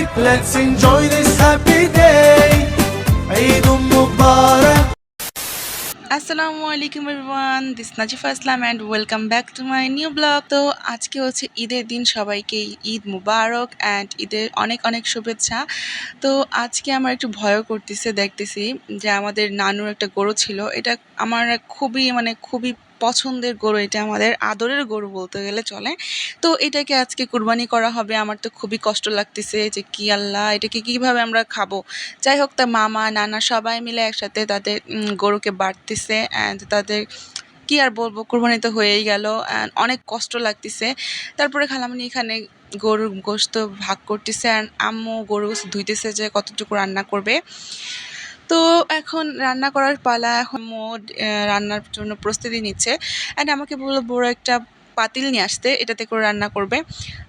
Let's enjoy this happy day. Eid Mubarak. আসসালামু আলাইকুম everyone, this Nazifa Islam and welcome back to my new blog. তো আজকে হচ্ছে ঈদের দিন, সবাইকে ঈদ মুবারক অ্যান্ড ঈদের অনেক অনেক শুভেচ্ছা। তো আজকে আমার একটু ভয়ও করতেছে, দেখতেছি যে আমাদের নানুর একটা গরু ছিল, এটা আমার খুবই পছন্দের গরু, এটা আমাদের আদরের গরু বলতে গেলে চলে। তো এটাকে আজকে কুরবানি করা হবে। আমার তো খুবই কষ্ট লাগতেছে যে কি আল্লাহ, এটাকে কিভাবে আমরা খাবো। যাই হোক, তা মামা নানা সবাই মিলে একসাথে তাদের গরুকে বাড়তেছে অ্যান্ড তাদের কি আর বলবো, কুরবানি তো হয়েই গেল অ্যান্ড অনেক কষ্ট লাগতেছে। তারপরে খালামণি এখানে গরুর গোশত ভাগ করতেছে অ্যান্ড আম্মু গরু ধুইতেছে যে কতটুকু রান্না করবে। তো এখন রান্না করার পালা, এখন মোড রান্নার জন্য প্রস্তুতি নিচ্ছে অ্যান্ড আমাকে বললো বড় একটা পাতিল নিয়ে আসতে, এটাতে করে রান্না করবে।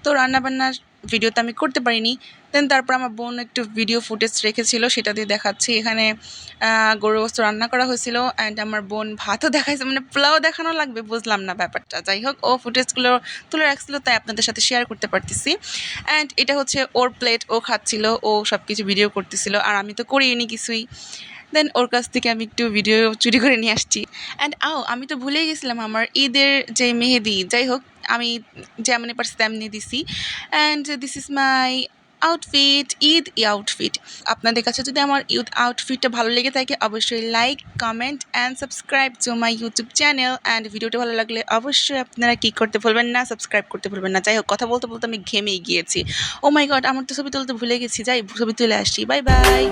তো রান্নাবান্নার ভিডিও তো আমি করতে পারিনি। দেন তারপর আমার বোন একটু ভিডিও ফুটেজ রেখেছিল, সেটা দিয়ে দেখাচ্ছি। এখানে গরুর গোশত রান্না করা হয়েছিল অ্যান্ড আমার বোন ভাতও দেখাইছে, মানে পোলাও দেখানো লাগবে বুঝলাম না ব্যাপারটা। যাই হোক, ও ফুটেজগুলো তুলে রাখছিল, তাই আপনাদের সাথে শেয়ার করতে পারতেছি। অ্যান্ড এটা হচ্ছে ওর প্লেট, ও খাচ্ছিল, ও সব কিছু ভিডিও করতেছিল আর আমি তো করিনি কিছুই। দেন ওর কাছ থেকে আমি একটু ভিডিও চুরি করে নিয়ে আসছি। অ্যান্ড আমি তো ভুলেই গেছিলাম আমার ঈদের যে মেহেদি। যাই হোক, আমি যেমনি পারছি তেমনি দিছি। And this is my outfit, Eid outfit. আপনাদের কাছে যদি আমার ঈদ আউটফিটটা ভালো লেগে থাকে, অবশ্যই like, comment and subscribe to my YouTube channel. And ভিডিওটা ভালো লাগলে অবশ্যই আপনারা কী করতে ভুলবেন না, সাবস্ক্রাইব করতে ভুলবেন না। যাই হোক, কথা বলতে বলতে আমি ঘেমেই গিয়েছি। ও মাই গড, আমার তো ছবি তুলতে ভুলে গেছি। যাই ছবি তুলে আসছি, বাই বাই।